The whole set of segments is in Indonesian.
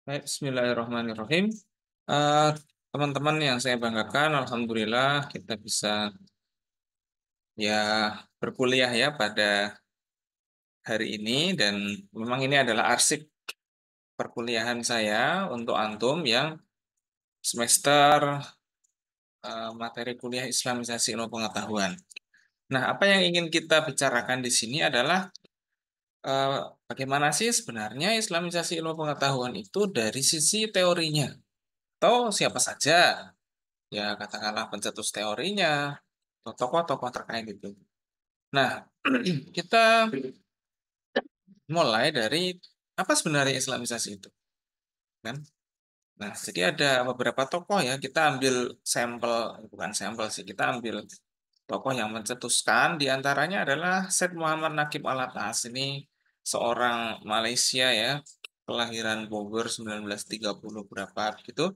Baik, bismillahirrahmanirrahim. Eee, Teman-teman yang saya banggakan, alhamdulillah kita bisa ya berkuliah ya pada hari ini dan memang ini adalah arsip perkuliahan saya untuk antum yang semester, materi kuliah Islamisasi Ilmu Pengetahuan. Nah, apa yang ingin kita bicarakan di sini adalah, bagaimana sih sebenarnya Islamisasi Ilmu Pengetahuan itu dari sisi teorinya, atau siapa saja ya katakanlah pencetus teorinya, atau tokoh-tokoh terkait itu. Nah, kita mulai dari apa sebenarnya Islamisasi itu, kan? Nah, jadi ada beberapa tokoh ya, kita ambil sampel, bukan sampel sih, kita ambil tokoh yang mencetuskan, di antaranya adalah Syed Muhammad Naqib Alatas. Ini seorang Malaysia ya, kelahiran Bogor 1930 berapa gitu.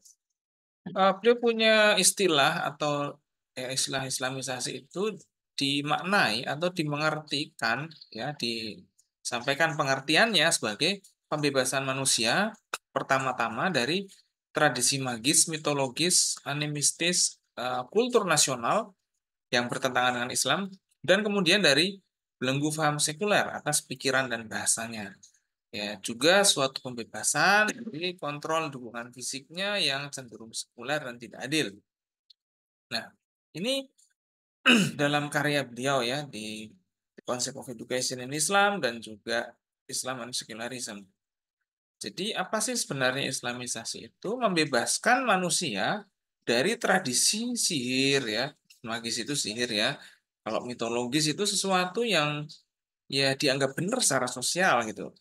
Beliau punya istilah atau ya istilah Islamisasi itu dimaknai atau dimengertikan ya disampaikan pengertiannya sebagai pembebasan manusia pertama-tama dari tradisi magis, mitologis, animistis, kultur nasional yang bertentangan dengan Islam dan kemudian dari belenggu paham sekuler atas pikiran dan bahasanya. Ya, juga suatu pembebasan dari kontrol dukungan fisiknya yang cenderung sekuler dan tidak adil. Nah, ini dalam karya beliau ya di The Concept of Education in Islam dan juga Islam and Secularism. Jadi apa sih sebenarnya Islamisasi itu? Membebaskan manusia dari tradisi sihir ya. Magis itu sihir ya. Kalau mitologis itu sesuatu yang ya dianggap benar secara sosial gitu.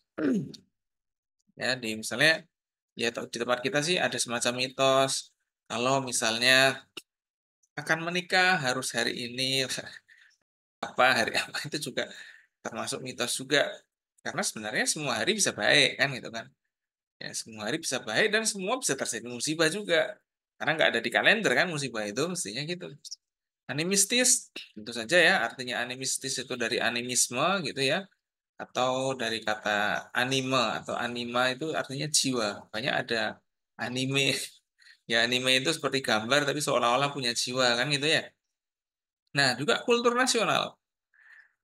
Ya, di misalnya ya di tempat kita sih ada semacam mitos kalau misalnya akan menikah harus hari ini apa hari apa itu juga termasuk mitos juga karena sebenarnya semua hari bisa baik kan gitu kan ya semua hari bisa baik dan semua bisa terjadi musibah juga karena nggak ada di kalender kan musibah itu mestinya gitu animistis tentu saja ya artinya animistis itu dari animisme gitu ya atau dari kata anime atau anima itu artinya jiwa banyak ada anime. Ya anime itu seperti gambar tapi seolah-olah punya jiwa kan gitu ya. Nah, juga kultur nasional.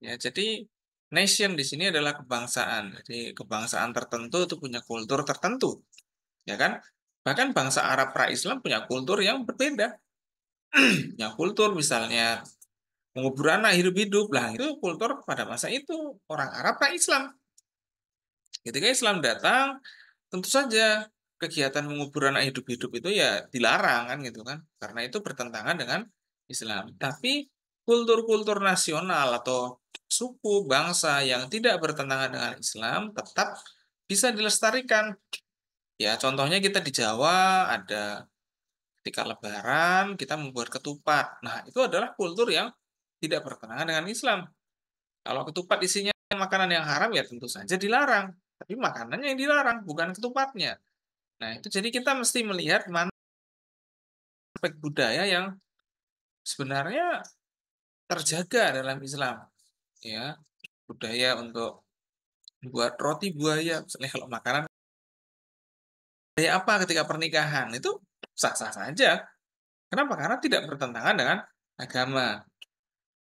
Ya, jadi nation di sini adalah kebangsaan. Jadi kebangsaan tertentu itu punya kultur tertentu, ya kan? Bahkan bangsa Arab pra-Islam punya kultur yang berbeda. Punya kultur misalnya mengubur anak hidup-hidup. Lah, itu kultur pada masa itu orang Arab pra-Islam. Ketika Islam datang, tentu saja kegiatan mengubur anak hidup-hidup itu ya dilarang kan gitu kan. Karena itu bertentangan dengan Islam. Tapi kultur-kultur nasional atau suku bangsa yang tidak bertentangan dengan Islam tetap bisa dilestarikan. Ya, contohnya kita di Jawa ada ketika Lebaran kita membuat ketupat. Nah, itu adalah kultur yang tidak bertentangan dengan Islam. Kalau ketupat isinya makanan yang haram ya tentu saja dilarang. Tapi makanannya yang dilarang, bukan ketupatnya. Nah, itu jadi kita mesti melihat mana aspek budaya yang sebenarnya terjaga dalam Islam. Ya, budaya untuk buat roti buaya, misalnya kalau makanan budaya apa ketika pernikahan itu sah-sah saja. Kenapa? Karena tidak bertentangan dengan agama.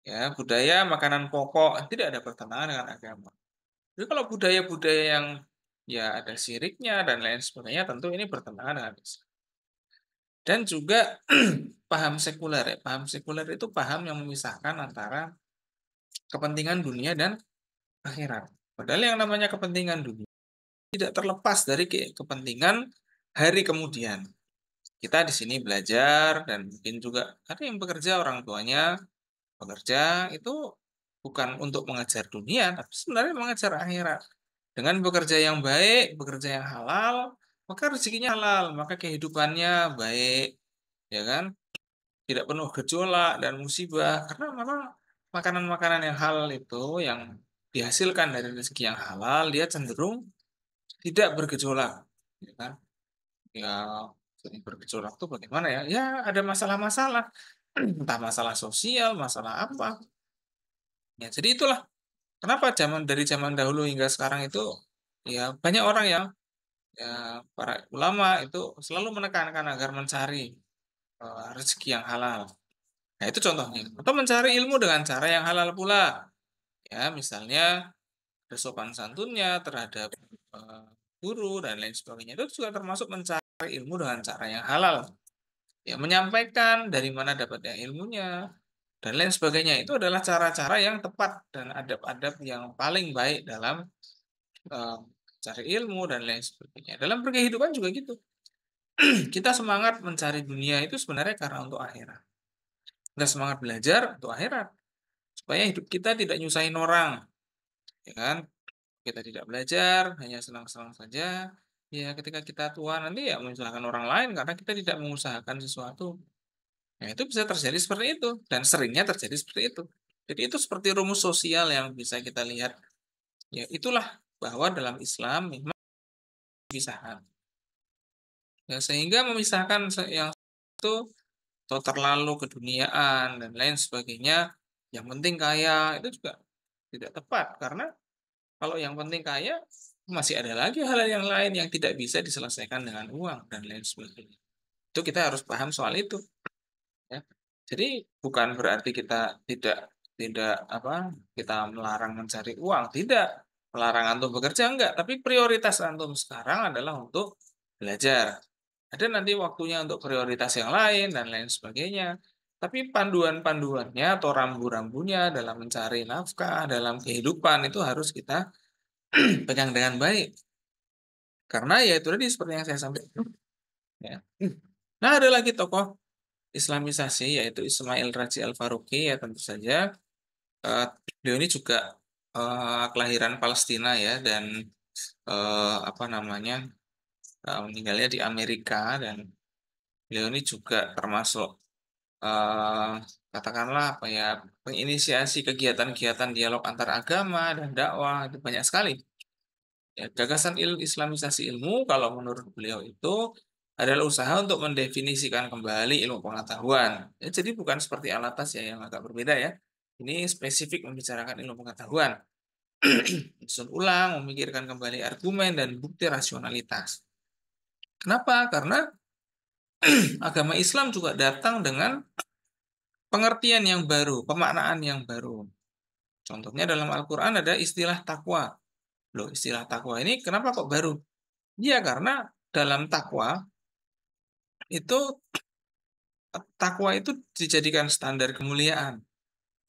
Ya, budaya makanan pokok tidak ada pertentangan dengan agama. Jadi kalau budaya-budaya yang ya ada syiriknya dan lain sebagainya tentu ini bertentangan dengan Islam. Dan juga paham sekuler ya. Paham sekuler itu paham yang memisahkan antara kepentingan dunia dan akhirat. Padahal yang namanya kepentingan dunia tidak terlepas dari kepentingan hari kemudian. Kita di sini belajar dan mungkin juga ada yang bekerja orang tuanya bekerja itu bukan untuk mengejar dunia, tapi sebenarnya mengejar akhirat. Dengan bekerja yang baik, bekerja yang halal, maka rezekinya halal, maka kehidupannya baik, ya kan? Tidak penuh gejolak dan musibah karena memang makanan-makanan yang halal itu yang dihasilkan dari rezeki yang halal dia cenderung tidak bergejolak ya kan ya sering bergejolak tuh bagaimana ya ya ada masalah-masalah entah masalah sosial masalah apa ya jadi itulah kenapa dari zaman dahulu hingga sekarang itu ya banyak orang yang Ya, para ulama itu selalu menekankan agar mencari, rezeki yang halal. Nah, itu contohnya. Atau mencari ilmu dengan cara yang halal pula. Ya, misalnya bersopan santunnya terhadap, guru dan lain sebagainya. Itu juga termasuk mencari ilmu dengan cara yang halal. Ya, menyampaikan dari mana dapatnya ilmunya dan lain sebagainya. Itu adalah cara-cara yang tepat dan adab-adab yang paling baik dalam, eee, cari ilmu dan lain sebagainya. Dalam berkehidupan juga gitu. Kita semangat mencari dunia itu sebenarnya karena untuk akhirat. Kita semangat belajar untuk akhirat, supaya hidup kita tidak nyusahin orang, ya kan? Kita tidak belajar, hanya senang-senang saja, ya ketika kita tua nanti ya menyusahkan orang lain karena kita tidak mengusahakan sesuatu. Nah, itu bisa terjadi seperti itu dan seringnya terjadi seperti itu. Jadi itu seperti rumus sosial yang bisa kita lihat. Ya itulah bahwa dalam Islam memang pemisahan. Ya, sehingga memisahkan yang itu atau terlalu keduniaan dan lain sebagainya, yang penting kaya, itu juga tidak tepat. Karena kalau yang penting kaya, masih ada lagi hal yang lain yang tidak bisa diselesaikan dengan uang dan lain sebagainya. Itu kita harus paham soal itu, ya. Jadi bukan berarti kita tidak tidak apa, kita melarang mencari uang, tidak. Melarang antum bekerja enggak, tapi prioritas antum sekarang adalah untuk belajar. Ada nanti waktunya untuk prioritas yang lain dan lain sebagainya. Tapi panduan-panduannya atau rambu-rambunya dalam mencari nafkah, dalam kehidupan itu harus kita pegang dengan baik. Karena ya itu tadi seperti yang saya sampaikan, ya. Nah, ada lagi tokoh Islamisasi yaitu Ismail Raji Al-Faruqi ya tentu saja. Eh, Beliau ini juga kelahiran Palestina ya dan apa namanya meninggalnya di Amerika dan beliau ini juga termasuk eh, katakanlah apa ya, menginisiasi kegiatan-kegiatan dialog antar agama dan dakwah itu banyak sekali. Ya, gagasan Islamisasi ilmu kalau menurut beliau itu adalah usaha untuk mendefinisikan kembali ilmu pengetahuan. Ya, jadi bukan seperti Alatas ya yang agak berbeda ya. Ini spesifik membicarakan ilmu pengetahuan. Susun ulang, memikirkan kembali argumen dan bukti rasionalitas. Kenapa? Karena agama Islam juga datang dengan pengertian yang baru, pemaknaan yang baru. Contohnya dalam Al-Quran ada istilah takwa. Loh, istilah takwa ini kenapa kok baru? Ya, karena dalam takwa itu dijadikan standar kemuliaan.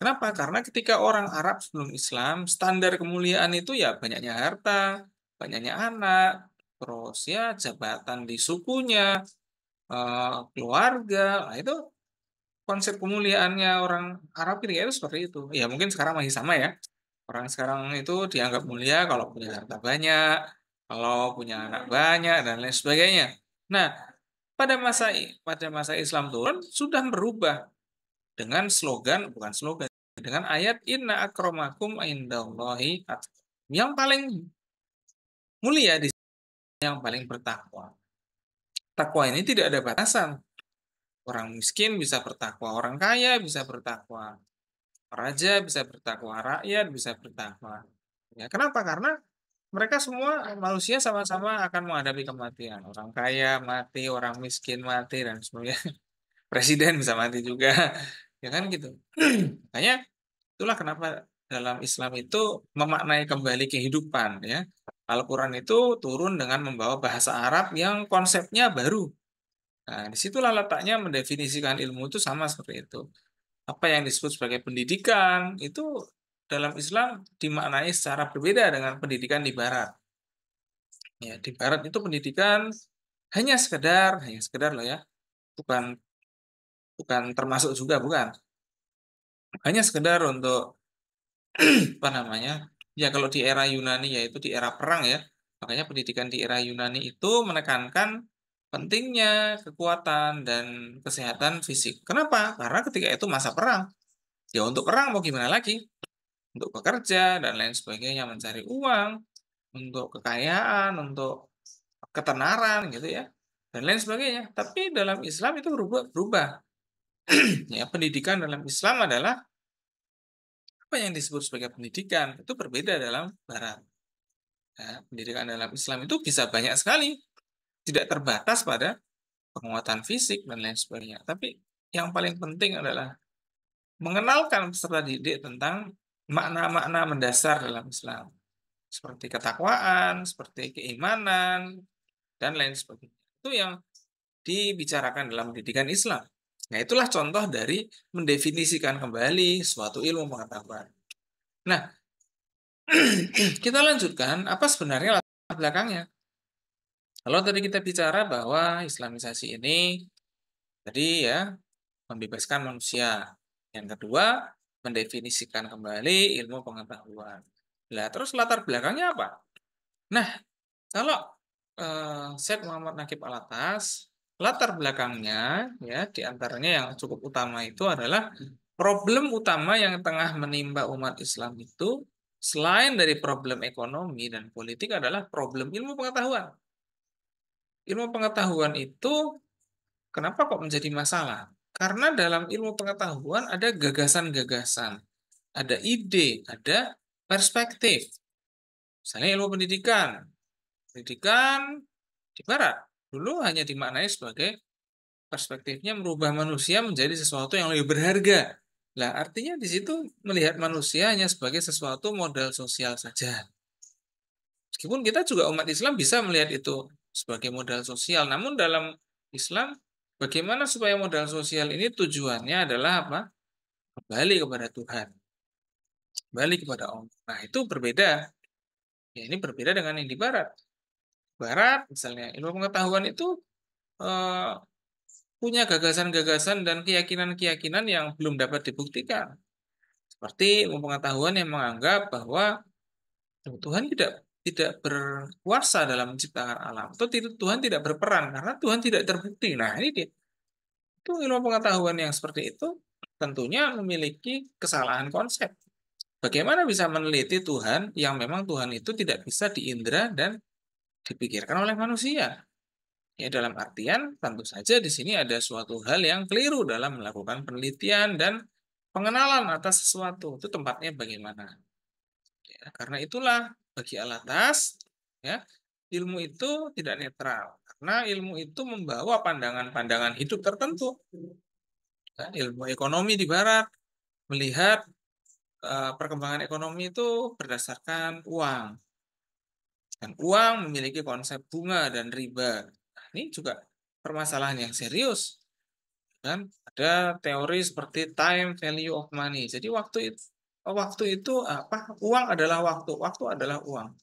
Kenapa? Karena ketika orang Arab sebelum Islam, standar kemuliaan itu ya banyaknya harta, banyaknya anak, terus ya jabatan di sukunya, keluarga. Nah, itu konsep kemuliaannya orang Arab itu seperti itu. Ya mungkin sekarang masih sama ya. Orang sekarang itu dianggap mulia kalau punya harta banyak, kalau punya anak banyak dan lain sebagainya. Nah, pada masa Islam turun sudah berubah dengan slogan, bukan slogan, dengan ayat inna akramakum indallahi atqakum. Yang paling mulia di sini yang paling bertakwa. Takwa ini tidak ada batasan. Orang miskin bisa bertakwa, orang kaya bisa bertakwa, raja bisa bertakwa, rakyat bisa bertakwa. Ya, kenapa? Karena mereka semua manusia sama-sama akan menghadapi kematian. Orang kaya mati, orang miskin mati, dan sebagainya. Presiden bisa mati juga. Ya kan gitu. Makanya itulah kenapa dalam Islam itu memaknai kembali kehidupan ya. Al-Quran itu turun dengan membawa bahasa Arab yang konsepnya baru. Nah, disitulah letaknya mendefinisikan ilmu itu sama seperti itu. Apa yang disebut sebagai pendidikan itu dalam Islam dimaknai secara berbeda dengan pendidikan di Barat. Ya, di Barat itu pendidikan hanya sekedar loh ya, bukan bukan termasuk juga bukan. Hanya sekedar untuk apa namanya? Ya kalau di era Yunani yaitu di era perang ya. Makanya pendidikan di era Yunani itu menekankan pentingnya kekuatan dan kesehatan fisik. Kenapa? Karena ketika itu masa perang. Ya untuk perang mau gimana lagi? Untuk bekerja dan lain sebagainya, mencari uang, untuk kekayaan, untuk ketenaran gitu ya, dan lain sebagainya. Tapi dalam Islam itu berubah. Ya, pendidikan dalam Islam adalah apa yang disebut sebagai pendidikan itu berbeda dalam Barat. Ya, pendidikan dalam Islam itu bisa banyak sekali, tidak terbatas pada penguatan fisik dan lain sebagainya. Tapi yang paling penting adalah mengenalkan peserta didik tentang makna-makna mendasar dalam Islam, seperti ketakwaan, seperti keimanan, dan lain sebagainya. Itu yang dibicarakan dalam pendidikan Islam. Nah, itulah contoh dari mendefinisikan kembali suatu ilmu pengetahuan. Nah, kita lanjutkan apa sebenarnya latar belakangnya. Kalau tadi kita bicara bahwa Islamisasi ini tadi ya membebaskan manusia. Yang kedua, mendefinisikan kembali ilmu pengetahuan. Nah, terus latar belakangnya apa? Nah, kalau Syed Muhammad Naqib Alatas, latar belakangnya ya diantaranya yang cukup utama itu adalah problem utama yang tengah menimpa umat Islam itu selain dari problem ekonomi dan politik adalah problem ilmu pengetahuan. Ilmu pengetahuan itu kenapa kok menjadi masalah? Karena dalam ilmu pengetahuan ada gagasan-gagasan, ada ide, ada perspektif. Misalnya ilmu pendidikan. Pendidikan di barat dulu hanya dimaknai sebagai perspektifnya merubah manusia menjadi sesuatu yang lebih berharga. Lah, artinya di situ melihat manusia hanya sebagai sesuatu modal sosial saja. Meskipun kita juga umat Islam bisa melihat itu sebagai modal sosial, namun dalam Islam bagaimana supaya modal sosial ini tujuannya adalah apa? Kembali kepada Tuhan, kembali kepada Allah. Nah, itu berbeda. Ya, ini berbeda dengan yang di barat. Barat, misalnya ilmu pengetahuan itu eh, punya gagasan-gagasan dan keyakinan-keyakinan yang belum dapat dibuktikan. Seperti ilmu pengetahuan yang menganggap bahwa Tuhan tidak berkuasa dalam menciptakan alam, atau Tuhan tidak berperan karena Tuhan tidak terbukti. Nah, ini dia. Itu ilmu pengetahuan yang seperti itu tentunya memiliki kesalahan konsep. Bagaimana bisa meneliti Tuhan yang memang Tuhan itu tidak bisa diindra dan dipikirkan oleh manusia? Ya, dalam artian tentu saja di sini ada suatu hal yang keliru dalam melakukan penelitian dan pengenalan atas sesuatu. Itu tempatnya bagaimana? Ya, karena itulah bagi Alatas, ya, ilmu itu tidak netral. Karena ilmu itu membawa pandangan-pandangan hidup tertentu. Ya, ilmu ekonomi di Barat melihat perkembangan ekonomi itu berdasarkan uang. Dan uang memiliki konsep bunga dan riba. Nah, ini juga permasalahan yang serius. Dan ada teori seperti time value of money. Jadi waktu itu apa? Uang adalah waktu, waktu adalah uang.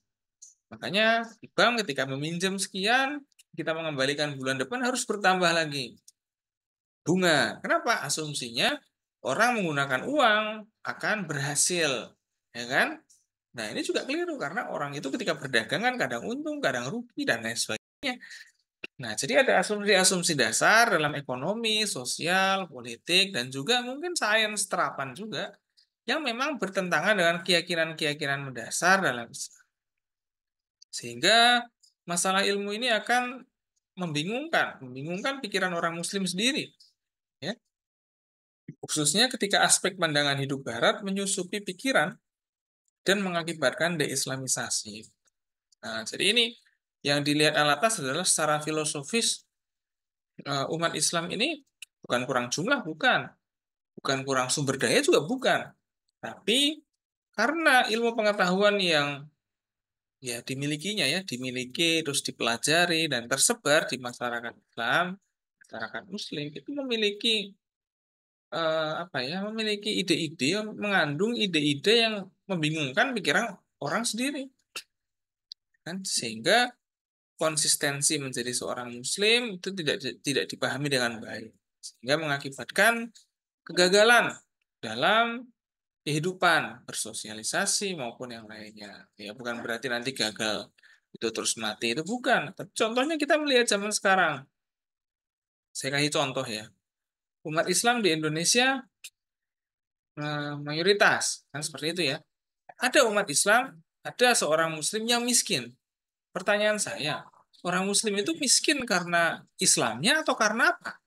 Makanya di bank ketika meminjam sekian, kita mengembalikan bulan depan harus bertambah lagi bunga. Kenapa? Asumsinya orang menggunakan uang akan berhasil, ya kan? Nah, ini juga keliru karena orang itu ketika berdagang kan kadang untung, kadang rugi dan lain sebagainya. Nah, jadi ada asumsi-asumsi dasar dalam ekonomi, sosial, politik, dan juga mungkin sains terapan juga yang memang bertentangan dengan keyakinan-keyakinan mendasar dalam Islam. Sehingga masalah ilmu ini akan membingungkan pikiran orang Muslim sendiri, ya. Khususnya ketika aspek pandangan hidup Barat menyusupi pikiran dan mengakibatkan deislamisasi. Nah, jadi ini yang dilihat alatas adalah secara filosofis umat Islam ini bukan kurang jumlah, bukan kurang sumber daya juga bukan, tapi karena ilmu pengetahuan yang ya dimiliki terus dipelajari dan tersebar di masyarakat Islam, masyarakat Muslim itu memiliki apa ya, memiliki ide-ide yang mengandung ide-ide yang membingungkan pikiran orang sendiri, kan? Sehingga konsistensi menjadi seorang Muslim itu tidak dipahami dengan baik, sehingga mengakibatkan kegagalan dalam kehidupan bersosialisasi maupun yang lainnya. Ya, bukan berarti nanti gagal itu terus mati, itu bukan. Tapi contohnya kita melihat zaman sekarang. Saya kasih contoh ya. Umat Islam di Indonesia mayoritas kan seperti itu ya. Ada umat Islam, ada seorang Muslim yang miskin. Pertanyaan saya, orang Muslim itu miskin karena Islamnya atau karena apa?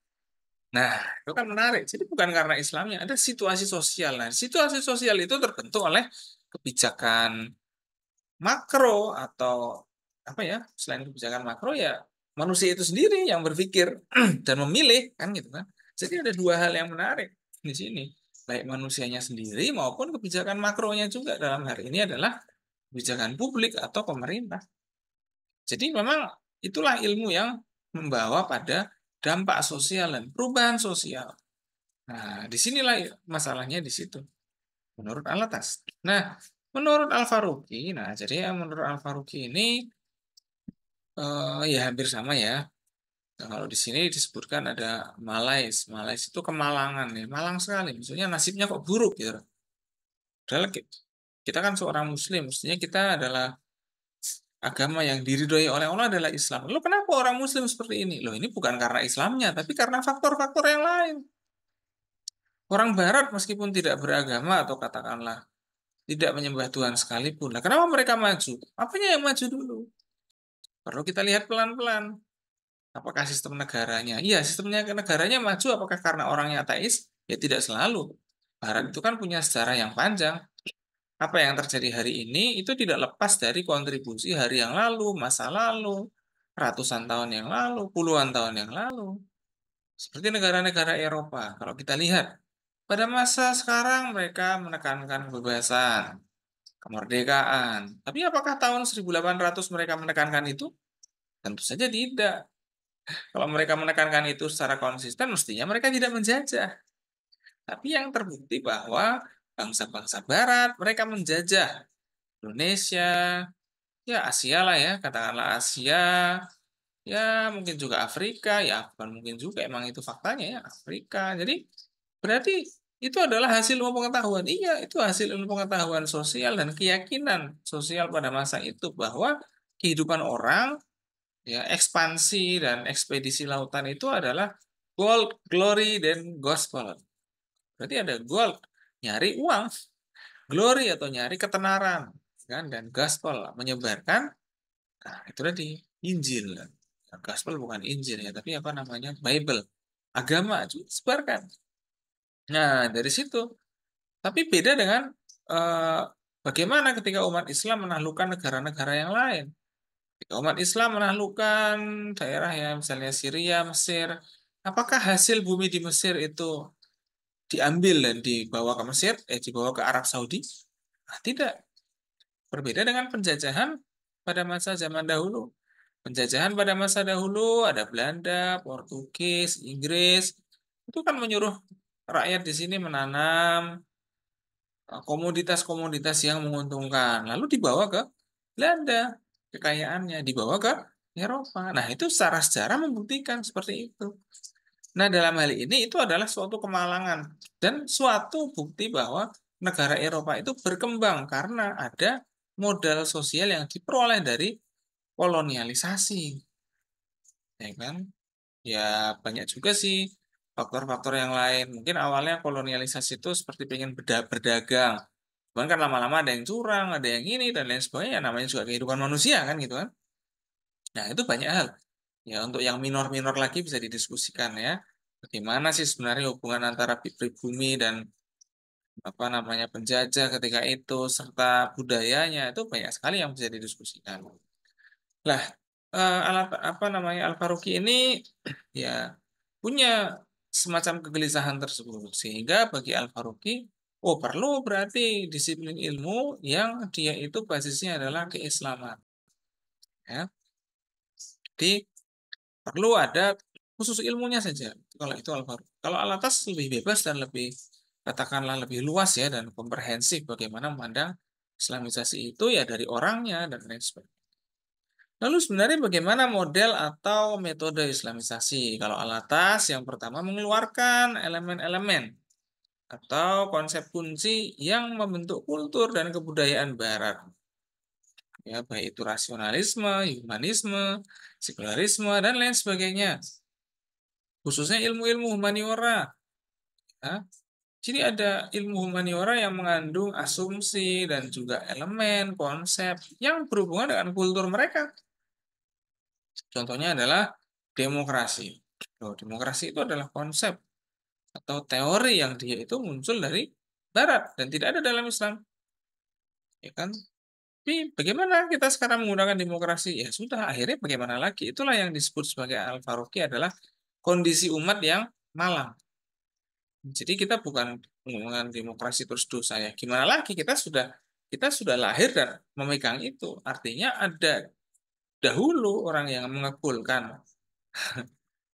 Nah, itu kan menarik. Jadi bukan karena Islamnya, ada situasi sosial. Nah, situasi sosial itu terbentuk oleh kebijakan makro atau apa ya, selain kebijakan makro ya manusia itu sendiri yang berpikir dan memilih kan gitu kan. Jadi ada dua hal yang menarik di sini, baik manusianya sendiri maupun kebijakan makronya juga dalam hal ini adalah kebijakan publik atau pemerintah. Jadi memang itulah ilmu yang membawa pada dampak sosial dan perubahan sosial. Nah, disinilah masalahnya di situ, menurut Alatas. Nah, menurut Al-Faruqi, nah jadi menurut Al-Faruqi ini ya hampir sama ya. Nah, kalau di sini disebutkan ada malais. Malais itu kemalangan nih, malang sekali. Maksudnya nasibnya kok buruk gitu. Padahal kita kan seorang muslim, mestinya kita adalah agama yang diridhoi oleh Allah adalah Islam. Lalu kenapa orang muslim seperti ini? Loh, ini bukan karena Islamnya, tapi karena faktor-faktor yang lain. Orang barat meskipun tidak beragama atau katakanlah tidak menyembah Tuhan sekalipun. Nah, kenapa mereka maju? Apanya yang maju dulu? Perlu kita lihat pelan-pelan. Apakah sistem negaranya? Iya, sistemnya negaranya maju. Apakah karena orangnya ateis? Ya tidak selalu. Barat itu kan punya sejarah yang panjang. Apa yang terjadi hari ini itu tidak lepas dari kontribusi hari yang lalu, masa lalu, ratusan tahun yang lalu, puluhan tahun yang lalu. Seperti negara-negara Eropa. Kalau kita lihat, pada masa sekarang mereka menekankan kebebasan, kemerdekaan. Tapi apakah tahun 1800 mereka menekankan itu? Tentu saja tidak. Kalau mereka menekankan itu secara konsisten, mestinya mereka tidak menjajah. Tapi yang terbukti bahwa bangsa-bangsa Barat, mereka menjajah Indonesia, ya Asia lah ya, katakanlah Asia, ya mungkin juga Afrika, ya bukan mungkin juga, emang itu faktanya ya, Afrika. Jadi berarti itu adalah hasil ilmu pengetahuan. Iya, itu hasil ilmu pengetahuan sosial dan keyakinan sosial pada masa itu bahwa kehidupan orang, ya ekspansi dan ekspedisi lautan itu adalah gold, glory, dan gospel. Berarti ada gold, nyari uang, glory atau nyari ketenaran, kan, dan gospel menyebarkan. Nah, itu tadi Injil. Nah, gospel bukan Injil ya, tapi apa namanya? Bible. Agama itu sebarkan. Nah, dari situ. Tapi beda dengan eh, bagaimana ketika umat Islam menaklukkan negara-negara yang lain. Ketika umat Islam menaklukkan daerah ya, misalnya Syria, Mesir, apakah hasil bumi di Mesir itu diambil dan dibawa ke Mesir, dibawa ke Arab Saudi? Nah, tidak. Berbeda dengan penjajahan pada masa zaman dahulu. Penjajahan pada masa dahulu ada Belanda, Portugis, Inggris. Itu kan menyuruh rakyat di sini menanam komoditas-komoditas yang menguntungkan. Lalu dibawa ke Belanda, kekayaannya dibawa ke Eropa. Nah, itu secara sejarah membuktikan seperti itu. Nah, dalam hal ini itu adalah suatu kemalangan dan suatu bukti bahwa negara Eropa itu berkembang karena ada modal sosial yang diperoleh dari kolonialisasi, ya kan? Ya banyak juga sih faktor-faktor yang lain. Mungkin awalnya kolonialisasi itu seperti pengen berdagang, cuman kan lama-lama ada yang curang, ada yang ini dan lain sebagainya. Namanya juga kehidupan manusia kan gitu kan. Nah itu banyak hal. Ya untuk yang minor-minor lagi bisa didiskusikan ya. Bagaimana sih sebenarnya hubungan antara pribumi dan apa namanya penjajah ketika itu serta budayanya itu banyak sekali yang bisa didiskusikan. Lah, alat apa namanya Al-Faruqi ini ya punya semacam kegelisahan tersebut sehingga bagi Al-Faruqi, oh perlu berarti disiplin ilmu yang dia itu basisnya adalah keislaman, ya. Jadi perlu ada khusus ilmunya saja. Kalau itu Al-Faruqi. Kalau Al-Atas lebih bebas dan lebih katakanlah lebih luas ya dan komprehensif bagaimana memandang Islamisasi itu ya dari orangnya dan lain sebagainya. Lalu sebenarnya bagaimana model atau metode Islamisasi? Kalau Al-Atas yang pertama mengeluarkan elemen-elemen atau konsep kunci yang membentuk kultur dan kebudayaan Barat. Ya, baik itu rasionalisme, humanisme, sekularisme, dan lain sebagainya. Khususnya ilmu-ilmu humaniora. Ya. Jadi ada ilmu humaniora yang mengandung asumsi dan juga elemen, konsep yang berhubungan dengan kultur mereka. Contohnya adalah demokrasi. Loh, demokrasi itu adalah konsep atau teori yang dia itu muncul dari Barat dan tidak ada dalam Islam, ya kan? Tapi bagaimana kita sekarang menggunakan demokrasi? Ya sudah, akhirnya bagaimana lagi? Itulah yang disebut sebagai Al-Faruqi adalah kondisi umat yang malang. Jadi kita bukan menggunakan demokrasi terus dosa ya. Gimana lagi kita sudah lahir dan memegang itu. Artinya ada dahulu orang yang mengabulkan.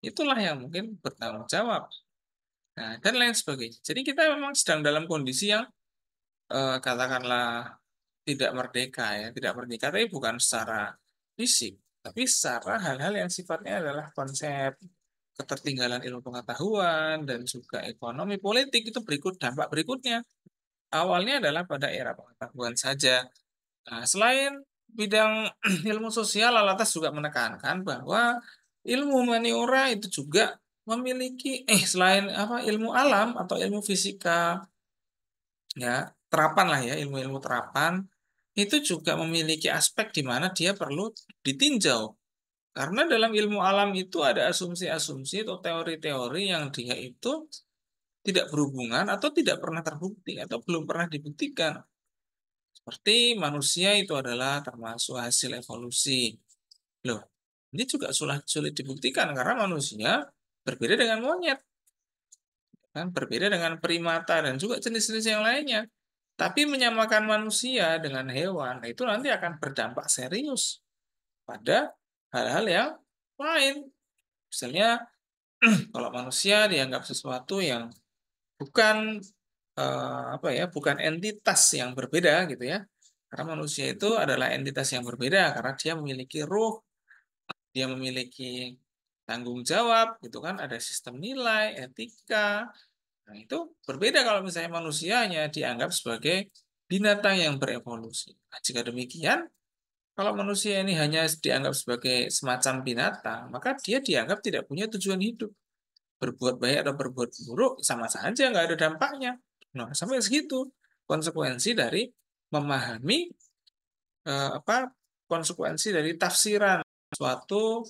Itulah yang mungkin bertanggung jawab. Nah, dan lain sebagainya. Jadi kita memang sedang dalam kondisi yang katakanlah tidak merdeka ya, tidak merdeka tapi bukan secara fisik, tapi secara hal-hal yang sifatnya adalah konsep ketertinggalan ilmu pengetahuan dan juga ekonomi politik itu dampak berikutnya. Awalnya adalah pada era pengetahuan saja. Nah, selain bidang ilmu sosial, Alatas juga menekankan bahwa ilmu humaniora itu juga memiliki selain apa ilmu alam atau ilmu fisika ya terapan lah ya ilmu-ilmu terapan itu juga memiliki aspek di mana dia perlu ditinjau karena dalam ilmu alam itu ada asumsi-asumsi atau teori-teori yang dia itu tidak berhubungan atau tidak pernah terbukti atau belum pernah dibuktikan seperti manusia itu adalah termasuk hasil evolusi loh ini juga sulit dibuktikan karena manusia berbeda dengan monyet kan berbeda dengan primata dan juga jenis-jenis yang lainnya. Tapi menyamakan manusia dengan hewan itu nanti akan berdampak serius pada hal-hal yang lain. Misalnya kalau manusia dianggap sesuatu yang bukan apa ya, bukan entitas yang berbeda gitu ya. Karena manusia itu adalah entitas yang berbeda karena dia memiliki ruh, dia memiliki tanggung jawab gitu kan, ada sistem nilai, etika, nah, itu berbeda kalau misalnya manusianya dianggap sebagai binatang yang berevolusi. Nah, jika demikian, kalau manusia ini hanya dianggap sebagai semacam binatang, maka dia dianggap tidak punya tujuan hidup. Berbuat baik atau berbuat buruk sama saja, nggak ada dampaknya. Nah, sampai segitu konsekuensi dari memahami apa konsekuensi dari tafsiran suatu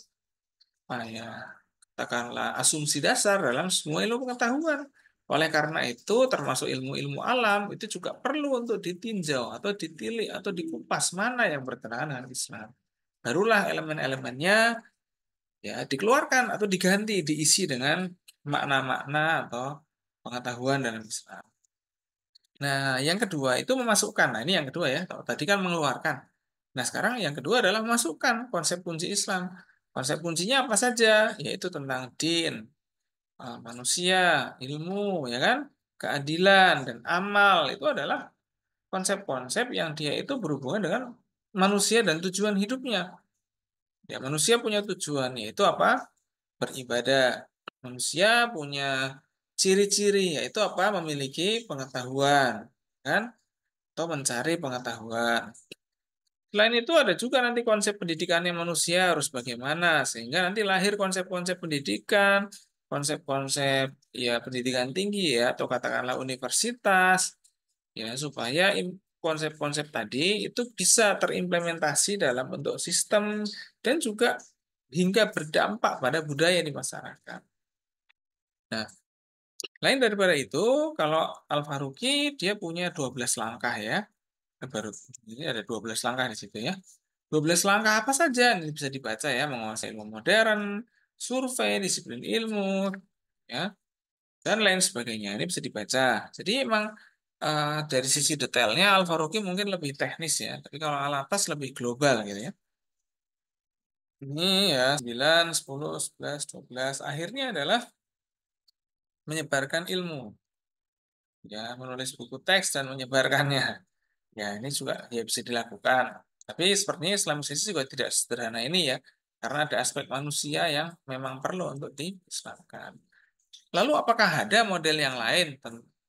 apa ya katakanlah asumsi dasar dalam semua ilmu pengetahuan. Oleh karena itu, termasuk ilmu-ilmu alam itu juga perlu untuk ditinjau atau ditilik atau dikupas mana yang bertentangan dengan Islam. Barulah elemen-elemennya ya dikeluarkan atau diganti, diisi dengan makna-makna atau pengetahuan dalam Islam. Nah, yang kedua itu memasukkan. Nah, ini yang kedua ya. Kalau tadi kan mengeluarkan. Nah, sekarang yang kedua adalah memasukkan konsep kunci Islam. Konsep kuncinya apa saja? Yaitu tentang din, manusia, ilmu, ya kan, keadilan dan amal itu adalah konsep-konsep yang dia itu berhubungan dengan manusia dan tujuan hidupnya. Ya, manusia punya tujuan yaitu apa? Beribadah. Manusia punya ciri-ciri yaitu apa? Memiliki pengetahuan, kan? Atau mencari pengetahuan. Selain itu ada juga nanti konsep pendidikannya manusia harus bagaimana sehingga nanti lahir konsep-konsep pendidikan, konsep-konsep ya pendidikan tinggi ya atau katakanlah universitas ya supaya konsep-konsep tadi itu bisa terimplementasi dalam bentuk sistem dan juga hingga berdampak pada budaya di masyarakat. Nah, lain daripada itu kalau Al-Faruqi dia punya 12 langkah ya. Baru ini ada 12 langkah di situ ya. 12 langkah apa saja ini bisa dibaca ya, menguasai ilmu modern, survei, disiplin ilmu, ya, dan lain sebagainya. Ini bisa dibaca. Jadi emang dari sisi detailnya Al-Faruqi mungkin lebih teknis ya, tapi kalau Al-Atas lebih global gitu ya. Ini ya 9, 10, 11, 12. Akhirnya adalah menyebarkan ilmu. Ya, menulis buku teks dan menyebarkannya. Ya, ini juga ya bisa dilakukan. Tapi sepertinya Islam sisi juga tidak sederhana ini ya, karena ada aspek manusia yang memang perlu untuk diislamkan. Lalu apakah ada model yang lain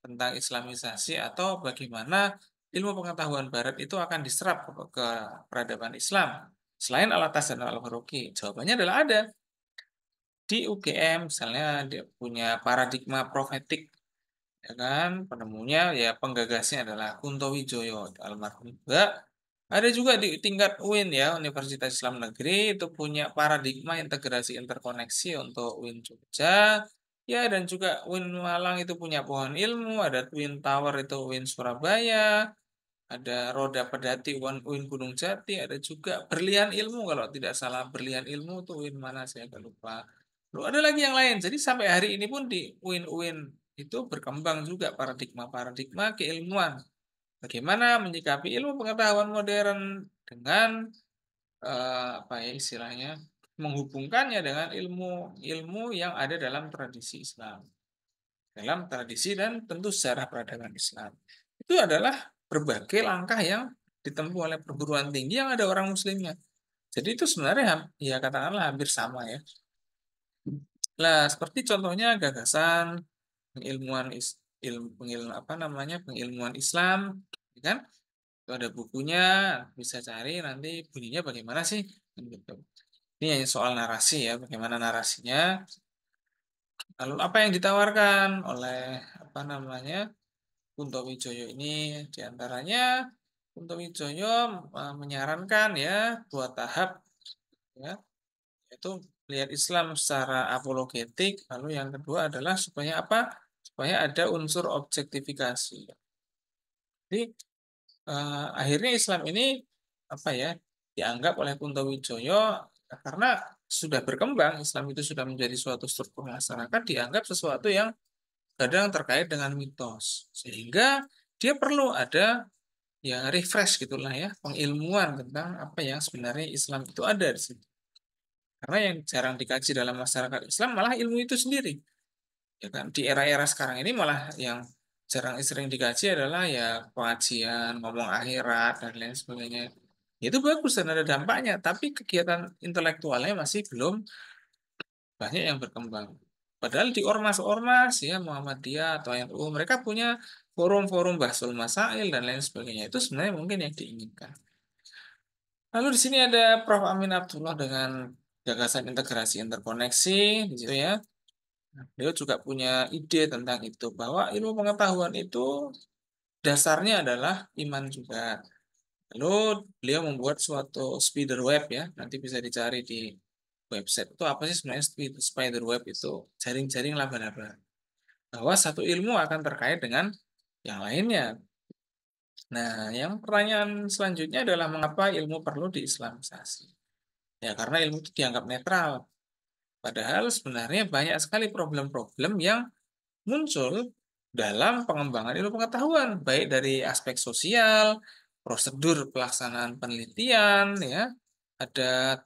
tentang Islamisasi atau bagaimana ilmu pengetahuan Barat itu akan diserap ke peradaban Islam selain Al-Atas dan Al-Faruqi? Jawabannya adalah ada. Di UGM misalnya dia punya paradigma profetik ya kan penemunya ya penggagasnya adalah Kunto Wijoyo almarhum juga ada juga di tingkat UIN ya Universitas Islam Negeri itu punya paradigma integrasi interkoneksi untuk UIN Jogja ya dan juga UIN Malang itu punya pohon ilmu ada Twin Tower itu UIN Surabaya ada Roda Pedati, UIN Gunung Jati, ada juga Berlian Ilmu kalau tidak salah. Berlian Ilmu tuh UIN mana saya agak lupa. Lalu ada lagi yang lain. Jadi sampai hari ini pun di UIN-UIN itu berkembang juga paradigma-paradigma keilmuan. Bagaimana menyikapi ilmu pengetahuan modern dengan apa ya istilahnya menghubungkannya dengan ilmu-ilmu yang ada dalam tradisi Islam, dalam tradisi dan tentu sejarah peradaban Islam. Itu adalah berbagai langkah yang ditempuh oleh perguruan tinggi yang ada orang muslimnya. Jadi itu sebenarnya ya katakanlah hampir sama ya. Nah, seperti contohnya gagasan pengilmuan apa namanya pengilmuan Islam, ya kan? Itu ada bukunya, bisa cari nanti bunyinya bagaimana sih? Gitu. Ini hanya soal narasi ya, bagaimana narasinya. Lalu apa yang ditawarkan oleh apa namanya Kunto Wijoyo ini diantaranya Kunto Wijoyo menyarankan ya dua tahap ya, yaitu melihat Islam secara apologetik, lalu yang kedua adalah supaya apa? Supaya ada unsur objektifikasi. Jadi akhirnya Islam ini apa ya dianggap oleh Kunto Wijoyo karena sudah berkembang, Islam itu sudah menjadi suatu struktur masyarakat dianggap sesuatu yang kadang terkait dengan mitos, sehingga dia perlu ada ya refresh gitulah ya pengilmuan tentang apa yang sebenarnya Islam itu ada di situ. Karena yang jarang dikaji dalam masyarakat Islam malah ilmu itu sendiri. Ya kan di era-era sekarang ini malah yang jarang sering dikaji adalah ya pengajian, ngomong akhirat dan lain sebagainya. Itu bagus dan ada dampaknya, tapi kegiatan intelektualnya masih belum banyak yang berkembang. Padahal di ormas-ormas ya Muhammadiyah atau NU mereka punya forum-forum bahsul masail dan lain sebagainya. Itu sebenarnya mungkin yang diinginkan. Lalu di sini ada Prof. Amin Abdullah dengan gagasan integrasi interkoneksi di situ ya. Nah, beliau juga punya ide tentang itu bahwa ilmu pengetahuan itu dasarnya adalah iman juga. Lalu beliau membuat suatu spider web ya, nanti bisa dicari di website itu apa sih sebenarnya spider web itu jaring-jaring laba-laba. Bahwa satu ilmu akan terkait dengan yang lainnya. Nah, yang pertanyaan selanjutnya adalah mengapa ilmu perlu diislamisasi? Ya, karena ilmu itu dianggap netral. Padahal sebenarnya banyak sekali problem-problem yang muncul dalam pengembangan ilmu pengetahuan, baik dari aspek sosial, prosedur pelaksanaan penelitian, ya, ada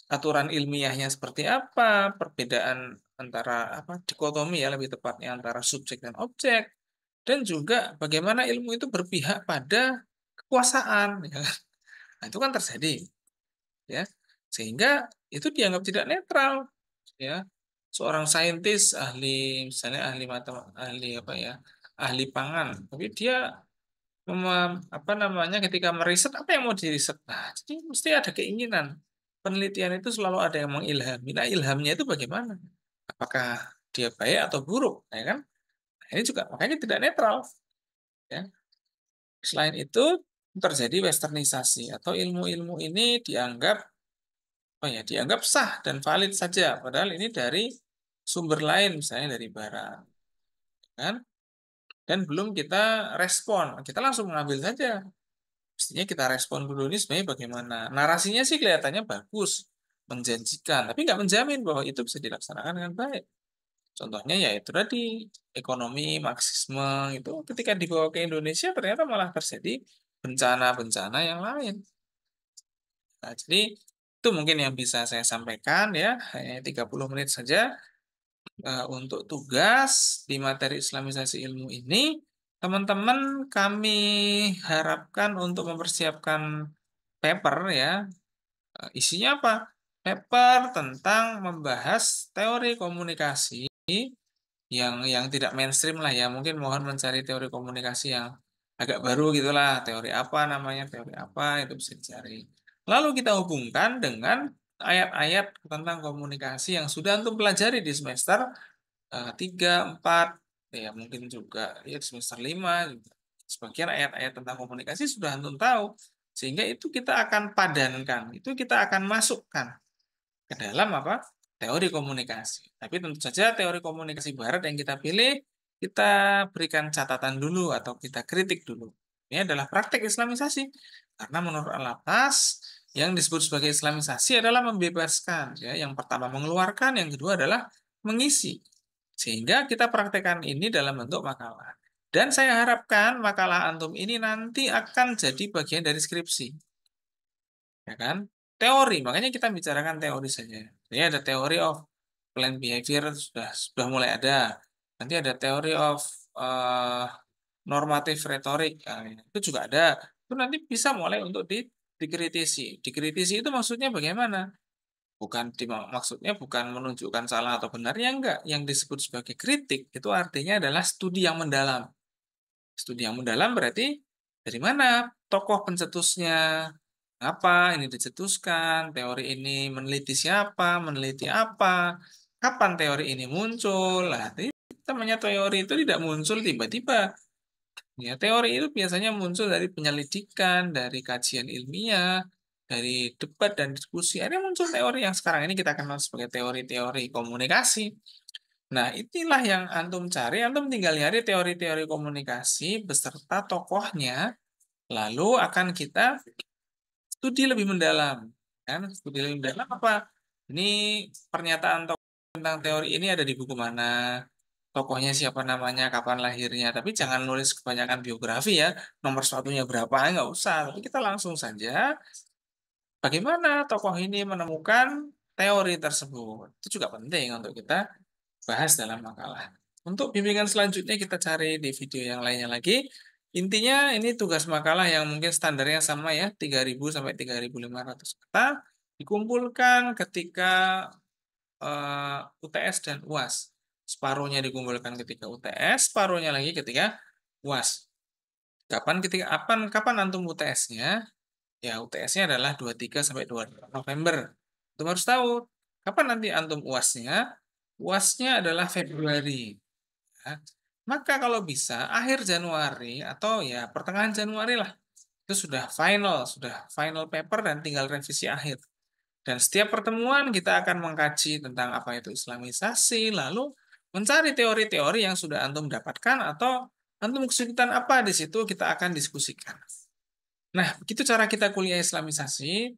aturan ilmiahnya seperti apa, perbedaan antara apa dikotomi ya lebih tepatnya antara subjek dan objek, dan juga bagaimana ilmu itu berpihak pada kekuasaan, ya. Nah, itu kan terjadi, ya, sehingga itu dianggap tidak netral, ya. Seorang saintis ahli misalnya ahli ahli apa ya ahli pangan, tapi dia apa namanya ketika meriset apa yang mau diriset, nah jadi mesti ada keinginan penelitian itu selalu ada yang mengilhami. Nah ilhamnya itu bagaimana? Apakah dia baik atau buruk, ya kan? Nah, ini juga makanya tidak netral, ya. Selain itu terjadi westernisasi atau ilmu-ilmu ini dianggap dianggap sah dan valid saja, padahal ini dari sumber lain misalnya dari barat, kan? Dan belum kita respon, kita langsung mengambil saja. Mestinya kita respon dulu ini sebenarnya bagaimana. Narasinya sih kelihatannya bagus, menjanjikan, tapi nggak menjamin bahwa itu bisa dilaksanakan dengan baik. Contohnya ya itu tadi, ekonomi, Marxisme, itu ketika dibawa ke Indonesia ternyata malah terjadi bencana-bencana yang lain. Nah, jadi itu mungkin yang bisa saya sampaikan ya, hanya 30 menit saja untuk tugas di materi Islamisasi ilmu ini. Teman-teman kami harapkan untuk mempersiapkan paper ya. Isinya apa? Paper tentang membahas teori komunikasi yang tidak mainstream lah ya. Mungkin mohon mencari teori komunikasi yang agak baru gitulah. Teori apa namanya? Teori apa itu bisa dicari. Lalu kita hubungkan dengan ayat-ayat tentang komunikasi yang sudah antum pelajari di semester 3, 4, ya mungkin juga ya di semester 5 juga. Sebagian ayat-ayat tentang komunikasi sudah antum tahu. Sehingga itu kita akan padankan, itu kita akan masukkan ke dalam apa? Teori komunikasi. Tapi tentu saja teori komunikasi barat yang kita pilih, kita berikan catatan dulu atau kita kritik dulu. Ini adalah praktek Islamisasi. Karena menurut Al-Abbas, yang disebut sebagai Islamisasi adalah membebaskan. Ya. Yang pertama mengeluarkan, yang kedua adalah mengisi. Sehingga kita praktekkan ini dalam bentuk makalah. Dan saya harapkan makalah antum ini nanti akan jadi bagian dari skripsi. Ya kan? Teori, makanya kita bicarakan teori saja. Jadi ada teori of plant behavior sudah mulai ada. Nanti ada teori of normatif retorik. Nah, itu juga ada. Itu nanti bisa mulai untuk dikritisi. Dikritisi itu maksudnya bagaimana? Maksudnya bukan menunjukkan salah atau benarnya enggak. Yang disebut sebagai kritik itu artinya adalah studi yang mendalam. Studi yang mendalam berarti dari mana tokoh pencetusnya, apa ini dicetuskan, teori ini meneliti siapa, meneliti apa, kapan teori ini muncul. Nah, namanya teori itu tidak muncul tiba-tiba. Ya, teori itu biasanya muncul dari penyelidikan, dari kajian ilmiah, dari debat dan diskusi. Ada muncul teori yang sekarang ini kita kenal sebagai teori-teori komunikasi. Nah, inilah yang antum cari. Antum tinggal nyari teori-teori komunikasi beserta tokohnya, lalu akan kita studi lebih mendalam. Kan? Studi lebih mendalam apa? Ini pernyataan tokoh tentang teori ini ada di buku mana? Tokohnya siapa namanya, kapan lahirnya. Tapi jangan nulis kebanyakan biografi ya. Nomor satunya berapa, nggak usah. Tapi kita langsung saja, bagaimana tokoh ini menemukan teori tersebut. Itu juga penting untuk kita bahas dalam makalah. Untuk bimbingan selanjutnya kita cari di video yang lainnya lagi. Intinya ini tugas makalah yang mungkin standarnya sama ya, 3.000 sampai 3.500 kata. Dikumpulkan ketika UTS dan UAS. Separuhnya dikumpulkan ketika UTS, separuhnya lagi ketika UAS. Kapan antum UTS-nya? Ya, UTS-nya adalah 23 sampai 25 November. Antum harus tahu kapan nanti antum UAS-nya? UAS-nya adalah Februari. Ya. Maka kalau bisa akhir Januari atau ya pertengahan Januari lah. Itu sudah final paper dan tinggal revisi akhir. Dan setiap pertemuan kita akan mengkaji tentang apa itu Islamisasi, lalu mencari teori-teori yang sudah antum dapatkan atau antum kesulitan apa di situ kita akan diskusikan. Nah, begitu cara kita kuliah Islamisasi,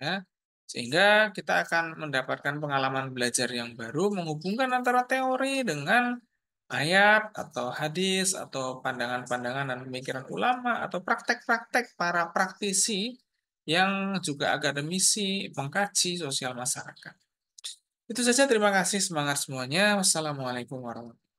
ya, sehingga kita akan mendapatkan pengalaman belajar yang baru menghubungkan antara teori dengan ayat atau hadis atau pandangan-pandangan dan pemikiran ulama atau praktek-praktek para praktisi yang juga akademisi mengkaji sosial masyarakat. Itu saja, terima kasih, semangat semuanya. Wassalamualaikum warahmatullahi wabarakatuh.